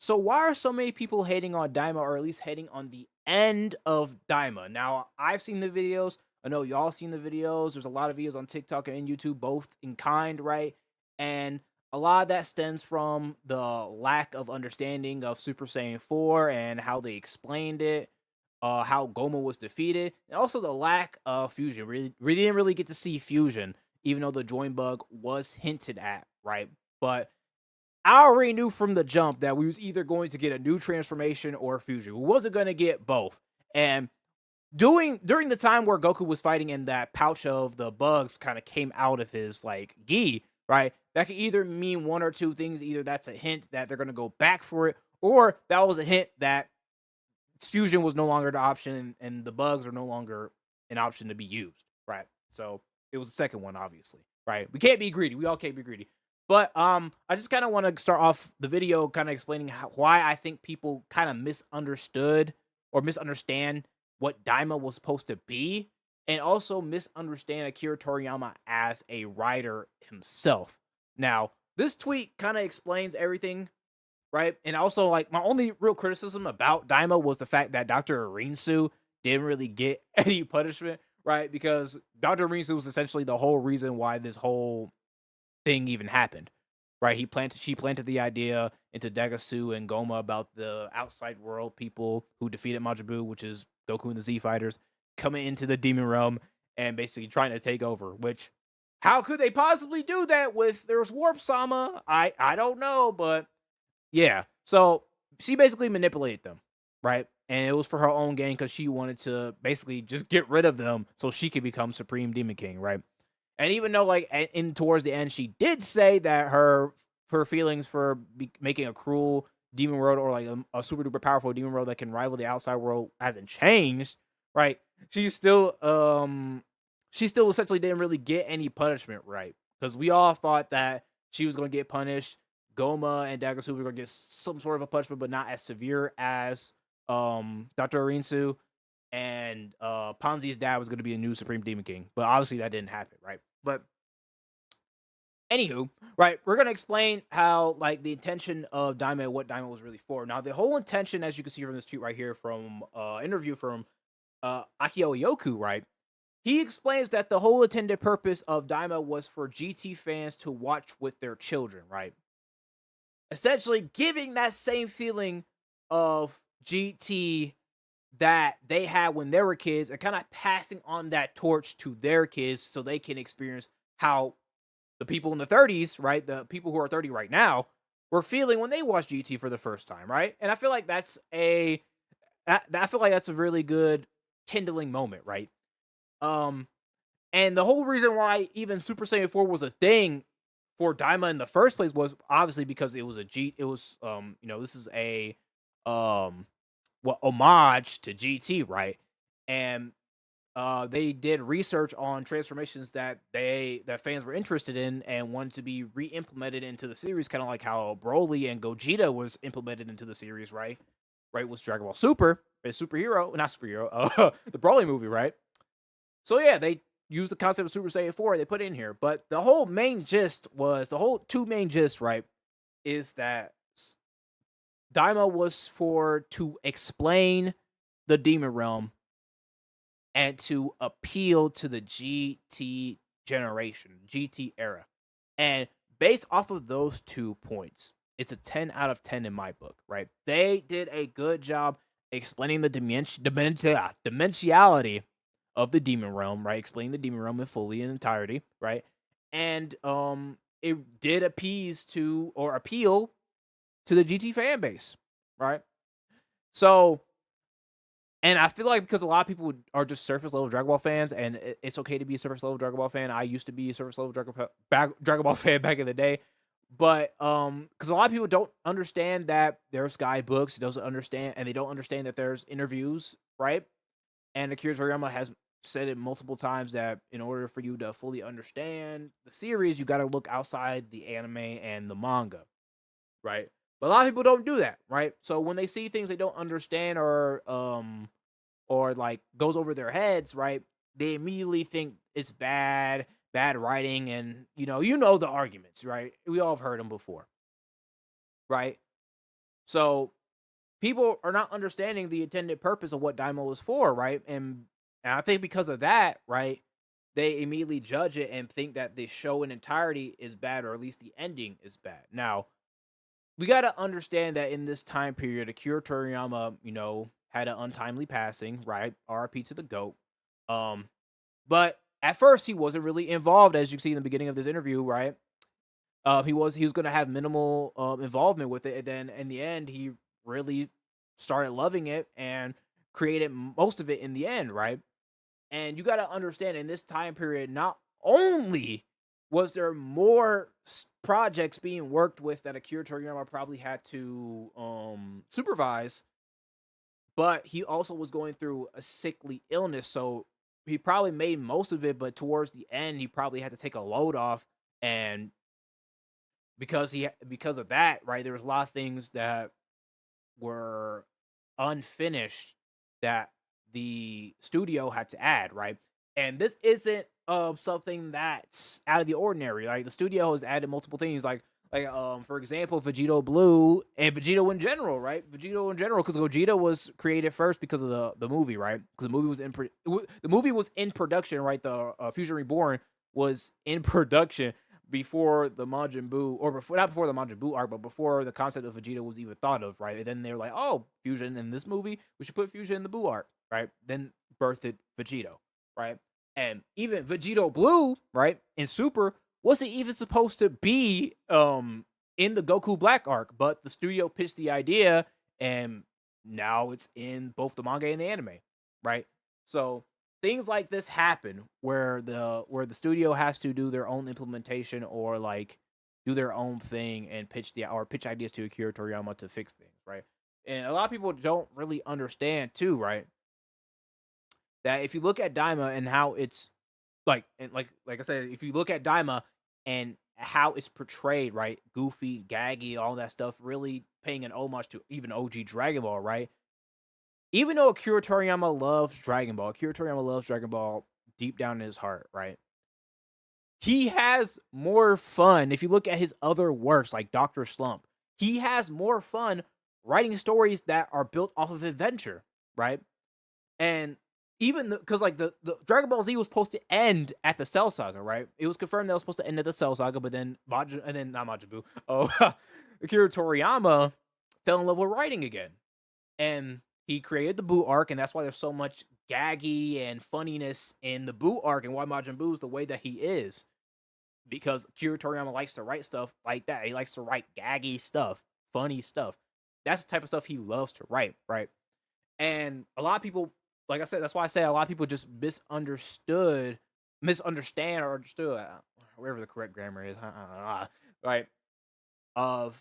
So why are so many people hating on Daima, or at least hating on the end of Daima? Now, I've seen the videos. I know y'all seen the videos. There's a lot of videos on TikTok and YouTube, both in kind, right? And a lot of that stems from the lack of understanding of Super Saiyan 4 and how they explained it, how Goma was defeated, and also the lack of fusion. We didn't really get to see fusion, even though the join bug was hinted at, right? But I already knew from the jump that we was either going to get a new transformation or fusion. We wasn't going to get both. And doing during the time where Goku was fighting and that pouch of the bugs kind of came out of his like gi, right? That could either mean one or two things. Either that's a hint that they're going to go back for it, or that was a hint that fusion was no longer the option and the bugs are no longer an option to be used, right? So it was the second one, obviously, right? We can't be greedy. We all can't be greedy. But I just kind of want to start off the video kind of explaining why I think people kind of misunderstood or misunderstand what Daima was supposed to be, and also misunderstand Akira Toriyama as a writer himself. Now, this tweet kind of explains everything, right? And also, like, my only real criticism about Daima was the fact that Dr. Arinsu didn't really get any punishment, right? Because Dr. Arinsu was essentially the whole reason why this whole thing even happened, right? She planted the idea into Degasu and Goma about the outside world people who defeated Majin Buu, which is Goku and the Z Fighters, coming into the Demon Realm and basically trying to take over. Which, how could they possibly do that with there's Warp Sama? I don't know, but yeah. So she basically manipulated them, right? And it was for her own gain because she wanted to basically just get rid of them so she could become Supreme Demon King, right? And even though, like, in towards the end, she did say that her feelings for making a cruel demon world or like a super duper powerful demon world that can rival the outside world hasn't changed, right? She still she still essentially didn't really get any punishment, right? Because we all thought that she was going to get punished. Goma and Dagasuba were going to get some sort of a punishment, but not as severe as Dr. Arinsu. And Ponzi's dad was going to be a new Supreme Demon King, but obviously that didn't happen, right? But anywho, right, we're gonna explain how like the intention of Daima, what Daima was really for. Now, the whole intention, as you can see from this tweet right here, from interview from Akio Yoku, right? He explains that the whole intended purpose of Daima was for GT fans to watch with their children, right? Essentially giving that same feeling of GT that they had when they were kids and kind of passing on that torch to their kids so they can experience how the people in the 30s, right? The people who are 30 right now were feeling when they watched GT for the first time, right? And I feel like I feel like that's a really good kindling moment, right? Um and the whole reason why even Super Saiyan 4 was a thing for Daima in the first place was obviously because it was this is a um homage to GT, right? And they did research on transformations that fans were interested in and wanted to be re-implemented into the series, kind of like how Broly and Gogeta was implemented into the series, right? Right, was Dragon Ball Super, a superhero, not superhero, the Broly movie, right? So yeah, they used the concept of Super Saiyan 4, they put it in here, but the whole two main gist, right, is that Daima was for to explain the Demon Realm and to appeal to the GT generation, GT era. And based off of those 2 points, it's a 10 out of 10 in my book, right? They did a good job explaining the dimensionality of the demon realm, right? Explaining the demon realm in fully in entirety, right? And it did appease to or appeal to the GT fan base, right? So, and I feel like because a lot of people are just surface level Dragon Ball fans, and it's okay to be a surface level Dragon Ball fan. I used to be a surface level Dragon Ball fan back in the day, but because a lot of people don't understand that there's guidebooks, doesn't understand, and they don't understand that there's interviews, right? And Akira Toriyama has said it multiple times that in order for you to fully understand the series, you got to look outside the anime and the manga, right? But a lot of people don't do that, right? So when they see things they don't understand or like goes over their heads, right? They immediately think it's bad writing, and you know the arguments, right? We all have heard them before, right? So people are not understanding the intended purpose of what Daima was for, right? And I think because of that, right, they immediately judge it and think that the show in entirety is bad, or at least the ending is bad. Now, we got to understand that in this time period, Akira Toriyama, had an untimely passing, right? RIP to the GOAT. But at first he wasn't really involved, as you see in the beginning of this interview, right? He was going to have minimal involvement with it, and then in the end, he really started loving it and created most of it in the end, right? And you got to understand, in this time period, not only was there more projects being worked with that Akira Toriyama probably had to supervise, but he also was going through a sickly illness, so he probably made most of it, but towards the end, he probably had to take a load off, and because of that, right, there was a lot of things that were unfinished that the studio had to add, right? And this isn't something that's out of the ordinary. Like, the studio has added multiple things, like for example, Vegito Blue and Vegito in general, right? Vegito in general, because Gogeta was created first because of the movie, right? Because the movie was in production, right? The Fusion Reborn was in production before the Majin Buu, or before, not before the Majin Buu arc, but before the concept of Vegeta was even thought of, right? And then they were like, oh, Fusion in this movie, we should put Fusion in the Buu arc, right? Then birthed Vegito, right? And even Vegito Blue, right, in Super, wasn't even supposed to be in the Goku Black arc, but the studio pitched the idea, and now it's in both the manga and the anime, right? So things like this happen where the studio has to do their own implementation, or like do their own thing and pitch ideas to Akira Toriyama to fix things, right? And a lot of people don't really understand too, right? That if you look at Daima and how it's like I said, if you look at Daima and how it's portrayed, right? Goofy, gaggy, all that stuff, really paying an homage to even OG Dragon Ball, right? Even though Akira Toriyama loves Dragon Ball, Akira Toriyama loves Dragon Ball deep down in his heart, right? He has more fun. If you look at his other works like Dr. Slump, he has more fun writing stories that are built off of adventure, right? And even because like the Dragon Ball Z was supposed to end at the Cell Saga, right? It was confirmed that it was supposed to end at the Cell Saga, but then not Majin Buu. Oh, Akira Toriyama fell in love with writing again, and he created the Buu arc, and that's why there's so much gaggy and funniness in the Buu arc, and why Majin Buu is the way that he is, because Akira Toriyama likes to write stuff like that. He likes to write gaggy stuff, funny stuff. That's the type of stuff he loves to write, right? And a lot of people, like I said, that's why I say a lot of people just misunderstand or understood, wherever the correct grammar is, right? Of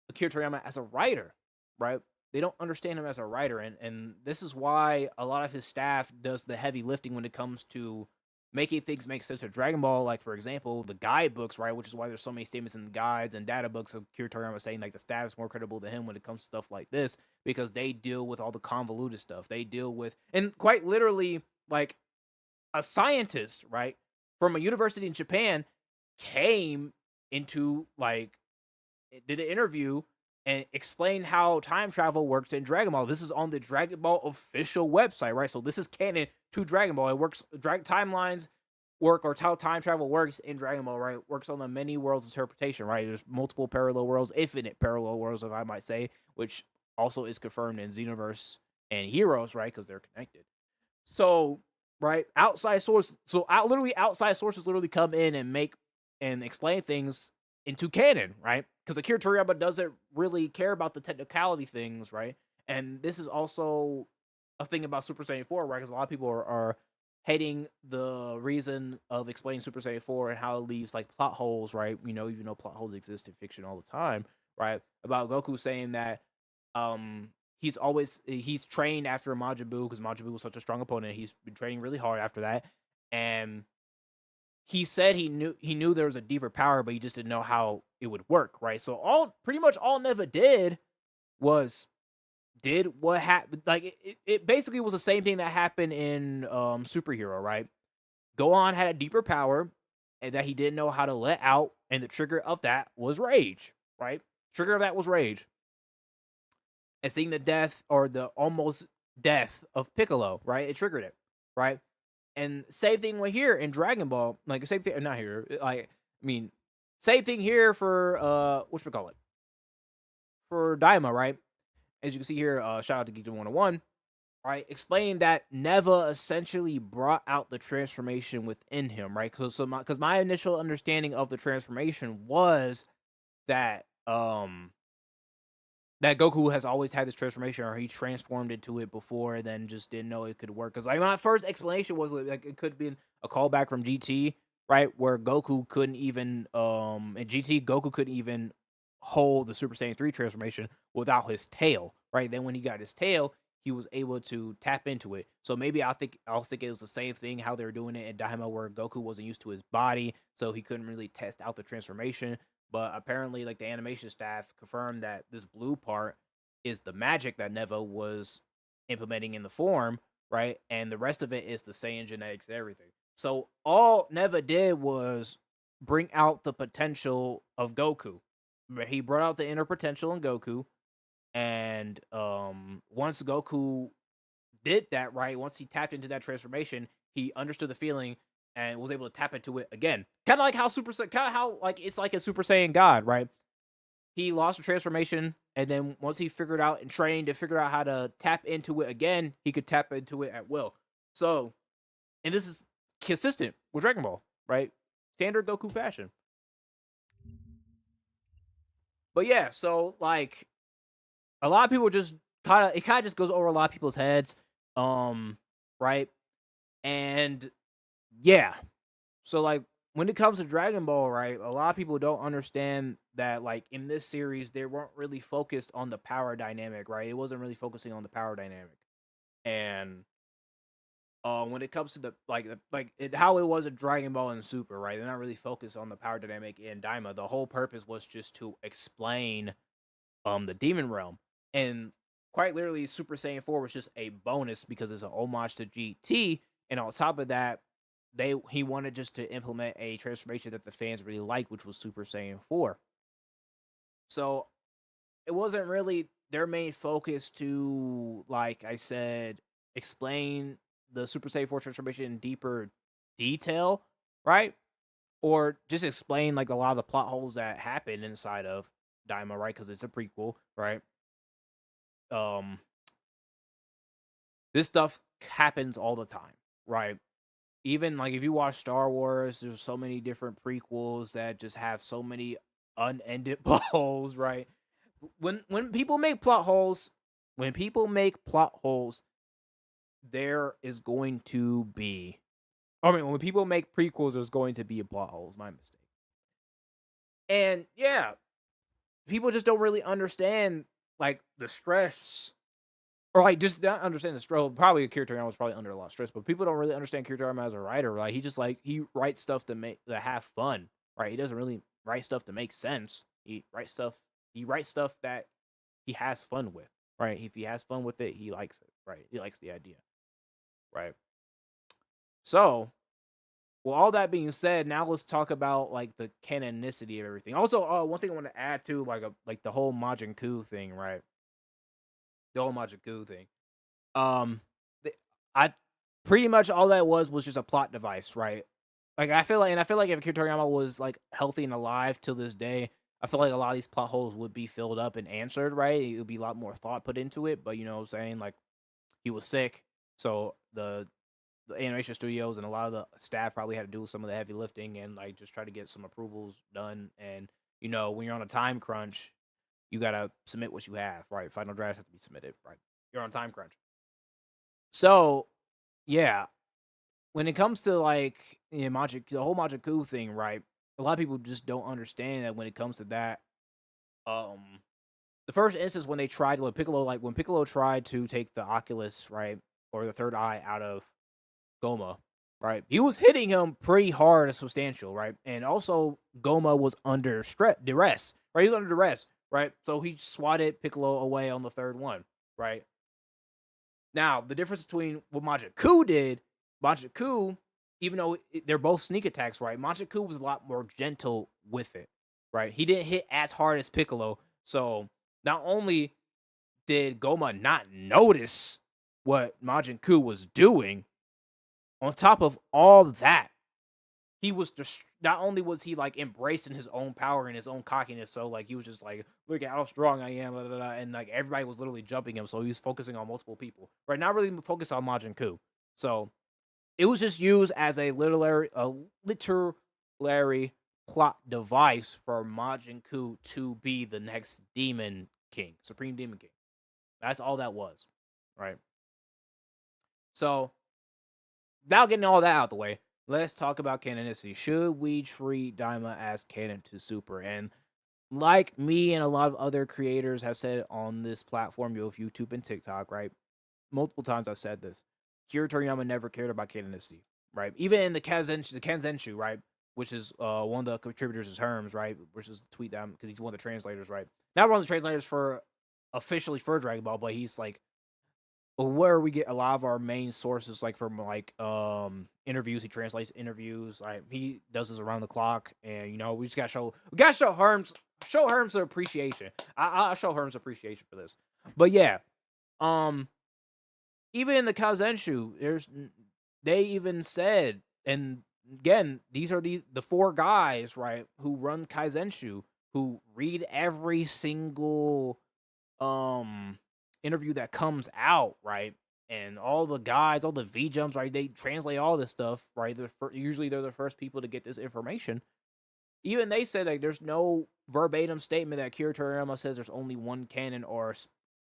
Akira Toriyama as a writer, right? They don't understand him as a writer, and this is why a lot of his staff does the heavy lifting when it comes to making things make sense of Dragon Ball. Like, for example, the guidebooks, right? Which is why there's so many statements in the guides and data books of Akira Toriyama saying like the staff is more credible to him when it comes to stuff like this, because they deal with all the convoluted stuff. They deal with, and quite literally, like, a scientist, right, from a university in Japan came into, like, did an interview and explained how time travel works in Dragon Ball. This is on the Dragon Ball official website, right? So this is canon to Dragon Ball. It works, timelines work, or how time travel works in Dragon Ball, right? Works on the many worlds interpretation, right? There's multiple parallel worlds, infinite parallel worlds, if I might say, which also is confirmed in Xenoverse and Heroes, right? Because they're connected. So, right, outside sources literally come in and make and explain things into canon, right? Because Akira Toriyama doesn't really care about the technicality things, right? And this is also a thing about Super Saiyan 4, right? Because a lot of people are hating the reason of explaining Super Saiyan 4 and how it leaves like plot holes, right? Even though plot holes exist in fiction all the time, right? About Goku saying that he's trained after Majin Buu because Majin Buu was such a strong opponent. He's been training really hard after that, and he said he knew there was a deeper power, but he just didn't know how it would work, right? So pretty much all Neva did was did what happened. Like, it basically was the same thing that happened in Superhero, right? Gohan had a deeper power and that he didn't know how to let out, and the trigger of that was rage, right? Trigger of that was rage. and seeing the death or the almost death of Piccolo, right? It triggered it, right? And same thing with here in Dragon Ball, like same thing, not here. Like, I mean, same thing here for what we call it for Daima, right? As you can see here, shout out to Geekdom 101, right? Explaining that Neva essentially brought out the transformation within him, right? Because my initial understanding of the transformation was that that Goku has always had this transformation, or he transformed into it before, and then just didn't know it could work. Because like my first explanation was like it could have been a callback from GT, right, where Goku couldn't even in GT Goku couldn't even hold the Super Saiyan 3 transformation without his tail, right? Then when he got his tail, he was able to tap into it. So maybe I'll think it was the same thing how they were doing it in Daima, where Goku wasn't used to his body, so he couldn't really test out the transformation. But apparently, like the animation staff confirmed that this blue part is the magic that Neva was implementing in the form, right? And the rest of it is the Saiyan genetics and everything. So all Neva did was bring out the potential of Goku. He brought out the inner potential in Goku, and once Goku did that, right, once he tapped into that transformation, he understood the feeling and was able to tap into it again. Kind of like how it's like a Super Saiyan God, right? He lost the transformation, and then once he figured out and trained to figure out how to tap into it again, he could tap into it at will. So, and this is consistent with Dragon Ball, right? Standard Goku fashion. But yeah, so like a lot of people just kind of just goes over a lot of people's heads, right? And yeah, so like when it comes to Dragon Ball, right, a lot of people don't understand that like in this series they weren't really focused on the power dynamic, right? It wasn't really focusing on the power dynamic, and when it comes to the how it was in Dragon Ball and Super, right? They're not really focused on the power dynamic in Daima. The whole purpose was just to explain the demon realm, and quite literally Super Saiyan 4 was just a bonus because it's an homage to GT, and on top of that he wanted just to implement a transformation that the fans really liked, which was Super Saiyan 4. So it wasn't really their main focus to, like I said, explain the Super Saiyan 4 transformation in deeper detail, right? Or just explain like a lot of the plot holes that happen inside of Daima, right? Because it's a prequel, right? Um, this stuff happens all the time, right? Even like if you watch Star Wars, there's so many different prequels that just have so many unended plot holes, right? When people make plot holes, there is going to be. I mean, when people make prequels, there's going to be a plot holes. My mistake. And yeah, people just don't really understand like the stress, or like just not understand the struggle. Probably Akira Toriyama was probably under a lot of stress, but people don't really understand Akira Toriyama as a writer. Like he writes stuff to have fun, right? He doesn't really write stuff to make sense. He writes stuff that he has fun with, right? If he has fun with it, he likes it, right? He likes the idea, right? So, well, all that being said, now let's talk about like the canonicity of everything. Also, one thing I want to add to like the whole Majin Ku thing, right? The whole Majin Ku thing. Um, I pretty much all that was just a plot device, right? Like I feel like if Akira Toriyama was like healthy and alive till this day, I feel like a lot of these plot holes would be filled up and answered, right? It would be a lot more thought put into it. But you know what I'm saying? Like he was sick, so the animation studios and a lot of the staff probably had to do some of the heavy lifting and like just try to get some approvals done. And you know, when you're on a time crunch, you gotta submit what you have, right? Final drafts have to be submitted, right? You're on time crunch. So yeah, when it comes to like the whole Majin Ku thing, right? A lot of people just don't understand that when it comes to that. Um, the first instance when they tried when Piccolo tried to take the Oculus, right, or the third eye out of Goma, right? He was hitting him pretty hard and substantial, right? And also Goma was under duress, right? He was under duress, right? So he swatted Piccolo away on the third one, right? Now, the difference between what Majin Ku did, Majin Ku, even though they're both sneak attacks, right? Majin Ku was a lot more gentle with it, right? He didn't hit as hard as Piccolo. So not only did Goma not notice what Majin Ku was doing? On top of all that, he was just not only was he like embracing his own power and his own cockiness, so like he was just like, look at how strong I am, blah, blah, blah, and like everybody was literally jumping him, so he was focusing on multiple people, right? Not really focused on Majin Ku. So it was just used as a literary plot device for Majin Ku to be the next Demon King, Supreme Demon King. That's all that was, right? So now getting all that out of the way, let's talk about canonicity. Should we treat Daima as canon to Super? And like me and a lot of other creators have said on this platform, of YouTube and TikTok, right? Multiple times I've said this. Akira Toriyama never cared about canonicity, right? Even in the Kanzenshu, right? Which is one of the contributors is Herms, right? Which is the tweet down because he's one of the translators, right? Not one of the translators for officially for Dragon Ball, but he's like where we get a lot of our main sources, like from like interviews. He translates interviews. Like he does this around the clock, and you know we gotta show Herms some appreciation. I'll show Herms appreciation for this. But yeah, even in the Kazenshu, they even said, and again, these are the four guys, right, who run Kaizenshu, who read every single interview that comes out, right? And all the guys, all the V jumps, right? They translate all this stuff, right? Usually they're the first people to get this information. Even they said like there's no verbatim statement that Akira Toriyama says there's only one canon or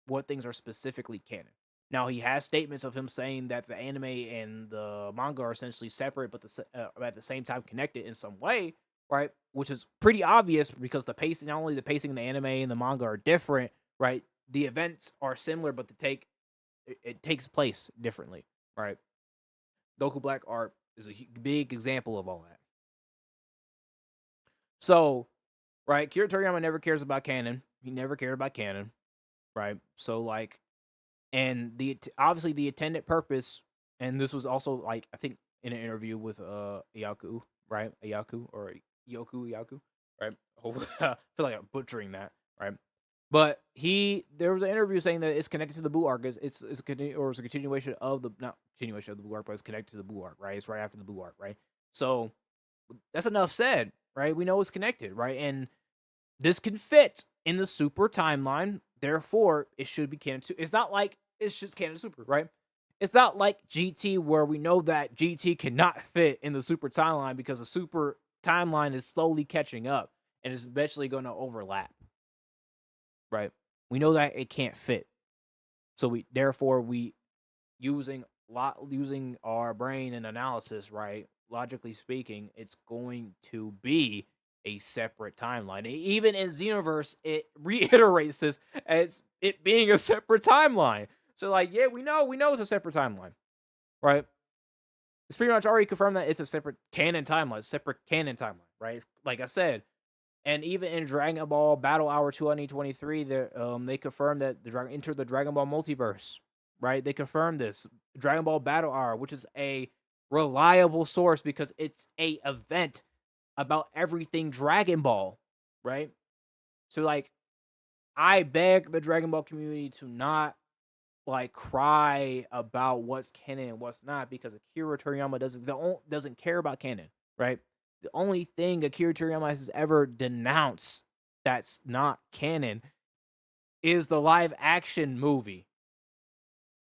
what things are specifically canon. Now he has statements of him saying that the anime and the manga are essentially separate, but at the same time connected in some way, right? Which is pretty obvious because the pacing, not only the pacing in the anime and the manga are different, right? The events are similar, but it takes place differently, right? Goku Black Art is a big example of all that. So, right, Akira Toriyama never cares about canon. He never cared about canon, right? So, like, and obviously the intended purpose, and this was also like I think in an interview with Iyaku, right? Iyaku, right? I feel like I'm butchering that, right? But there was an interview saying that it's connected to the Buu arc. It's a continuation of the not continuation of the Buu arc, but it's connected to the Buu arc, right? It's right after the Buu arc, right? So that's enough said, right? We know it's connected, right? And this can fit in the Super timeline. Therefore, it should be canon too. It's not like it's just canon Super, right? It's not like GT where we know that GT cannot fit in the Super timeline because the Super timeline is slowly catching up and is eventually going to overlap, right? We know that it can't fit. So we using our brain and analysis, right? Logically speaking, it's going to be a separate timeline. Even in Xenoverse, it reiterates this as it being a separate timeline. So, like, yeah, we know it's a separate timeline, right? It's pretty much already confirmed that it's a separate canon timeline, right? Like I said, and even in Dragon Ball Battle Hour 2023, they confirmed that enter the Dragon Ball multiverse, right? They confirmed this Dragon Ball Battle Hour, which is a reliable source because it's a event about everything Dragon Ball, right? So like, I beg the Dragon Ball community to not like cry about what's canon and what's not because Akira Toriyama doesn't care about canon, right? The only thing Akira Toriyama has ever denounced that's not canon is the live action movie,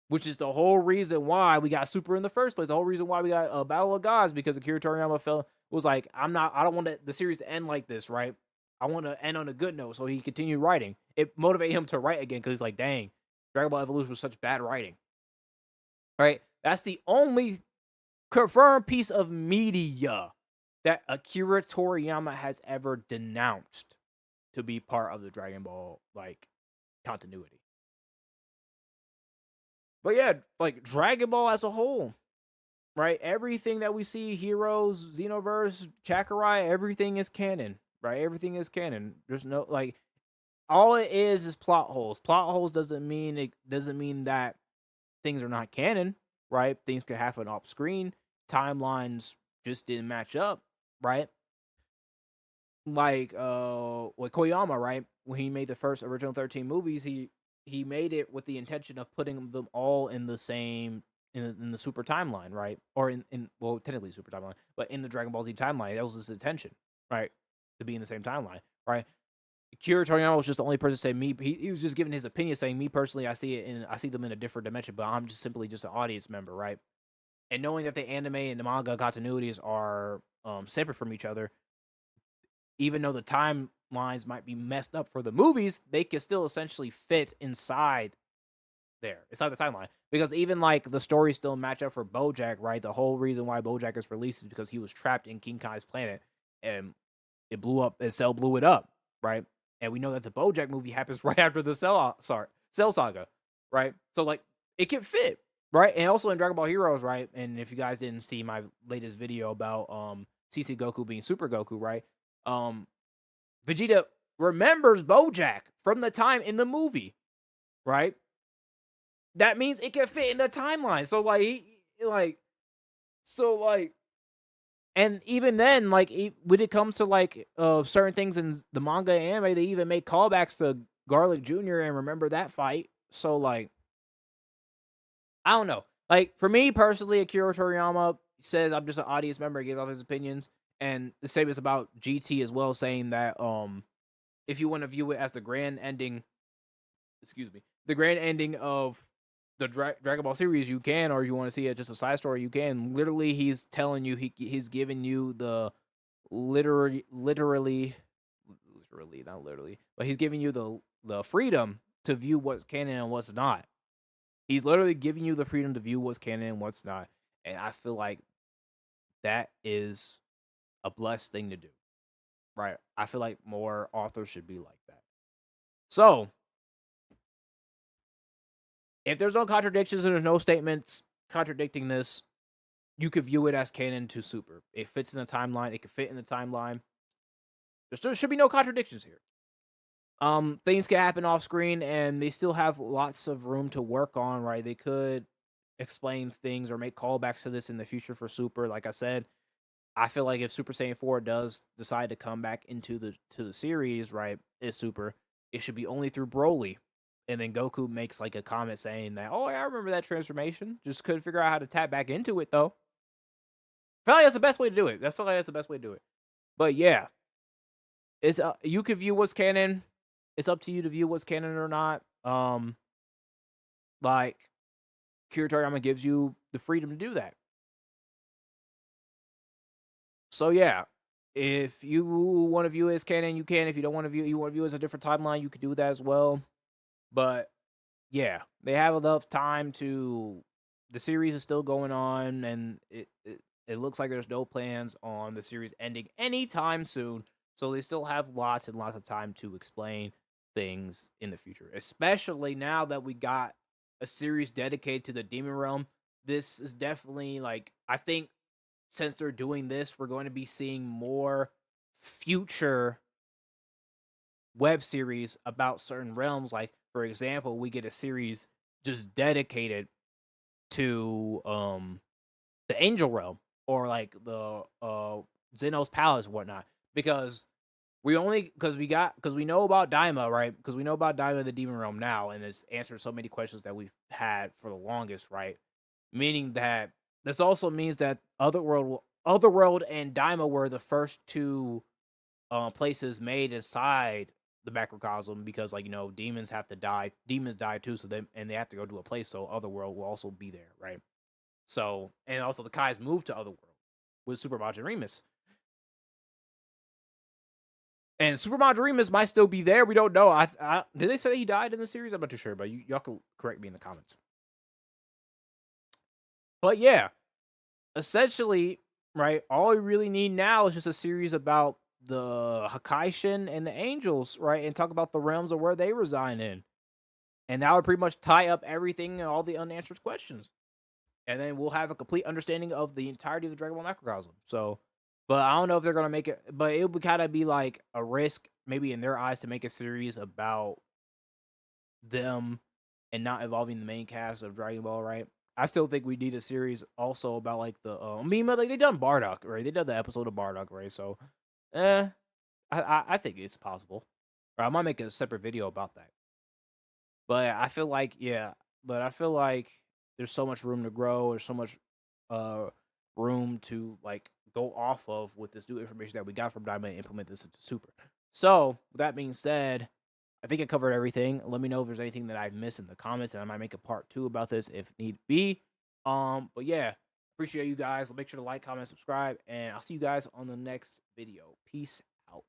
which is the whole reason why we got Super in the first place. The whole reason why we got Battle of Gods, because Akira Toriyama was like, I don't want the series to end like this, right? I want to end on a good note. So he continued writing. It motivated him to write again because he's like, dang, Dragon Ball Evolution was such bad writing. Right? That's the only confirmed piece of media that Akira Toriyama has ever denounced to be part of the Dragon Ball like continuity. But yeah, like Dragon Ball as a whole, right? Everything that we see, Heroes, Xenoverse, Kakarai, everything is canon, right? Everything is canon. There's no like, all it is plot holes. Plot holes doesn't mean that things are not canon, right? Things could happen off screen. Timelines just didn't match up, right? Like Koyama, right? When he made the first original 13 movies, he he made it with the intention of putting them all in the same in the super timeline, right? Or in well, technically super timeline, but in the Dragon Ball Z timeline, that was his intention, right? To be in the same timeline, right? Akira Toriyama was just the only person saying me. He was just giving his opinion, saying me personally, I see them in a different dimension, but I'm just simply just an audience member, right? And knowing that the anime and the manga continuities are separate from each other, even though the timelines might be messed up for the movies, they can still essentially fit inside there. It's not the timeline. Because even like the stories still match up for BoJack, right? The whole reason why BoJack is released is because he was trapped in King Kai's planet and it blew up and Cell blew it up, right? And we know that the BoJack movie happens right after the Cell Saga, right? So like it can fit, right? And also in Dragon Ball Heroes, right? And if you guys didn't see my latest video about CC Goku being Super Goku, right? Vegeta remembers BoJack from the time in the movie, right? That means it can fit in the timeline. So like, and even then, like when it comes to like certain things in the manga and anime, they even make callbacks to Garlic Jr. and remember that fight. So like, I don't know. Like for me personally, Akira Toriyama says I'm just an audience member, give off his opinions, and the same is about GT as well, saying that if you want to view it as the grand ending, the grand ending of the Dragon Ball series, you can, or you want to see it just a side story, you can. Literally, he's telling you he's giving you the literally, not literally, but he's giving you the freedom to view what's canon and what's not. He's literally giving you the freedom to view what's canon and what's not, and I feel like that is a blessed thing to do, right? I feel like more authors should be like that. So if there's no contradictions and there's no statements contradicting this, you could view it as canon to super. It fits in the timeline. It can fit in the timeline. There should be no contradictions here. Things can happen off screen, and they still have lots of room to work on. Right? They could explain things or make callbacks to this in the future for Super. Like I said, I feel like if Super Saiyan 4 does decide to come back into the series, right, is Super, it should be only through Broly. And then Goku makes like a comment saying that, oh, yeah, I remember that transformation. Just couldn't figure out how to tap back into it though. I feel like that's the best way to do it. But yeah, it's you could view what's canon. It's up to you to view what's canon or not. Like Akira Toriyama gives you the freedom to do that. So yeah, if you want to view it as canon, you can. If you don't want to view it as a different timeline, you could do that as well. But yeah, they have enough time to. The series is still going on, and it looks like there's no plans on the series ending anytime soon. So they still have lots and lots of time to explain things in the future, especially now that we got a series dedicated to the Demon Realm. This is definitely like, I think since they're doing this, we're going to be seeing more future web series about certain realms. Like, for example, we get a series just dedicated to the Angel Realm, or like the Zeno's Palace and whatnot, because we know about Daima, right? Because we know about Daima the Demon Realm now, and it's answered so many questions that we've had for the longest, right? Meaning that this also means that Otherworld and Daima were the first two places made inside the macrocosm, because like, demons have to die. Demons die too, so they have to go to a place, so Otherworld will also be there, right? So, and also the Kais moved to Otherworld with Super Majin Remus. And Super Majin Remus might still be there. We don't know. Did they say he died in the series? I'm not too sure, but y'all can correct me in the comments. But yeah, essentially, right, all we really need now is just a series about the Hakaishin and the Angels, right? And talk about the realms of where they reside in. And that would pretty much tie up everything and all the unanswered questions. And then we'll have a complete understanding of the entirety of the Dragon Ball macrocosm. So, but I don't know if they're going to make it, but it would kind of be like a risk, maybe in their eyes, to make a series about them and not involving the main cast of Dragon Ball, right? I still think we need a series also about like the like they done Bardock, right? They done the episode of Bardock, right? So, I think it's possible. Or I might make a separate video about that. But I feel like, yeah, but I feel like there's so much room to grow. There's so much uh room to like go off of with this new information that we got from Daima and implement this into Super. So with that being said, I think I covered everything. Let me know if there's anything that I've missed in the comments, and I might make a part 2 about this if need be. But yeah, appreciate you guys. Make sure to like, comment, subscribe, and I'll see you guys on the next video. Peace out.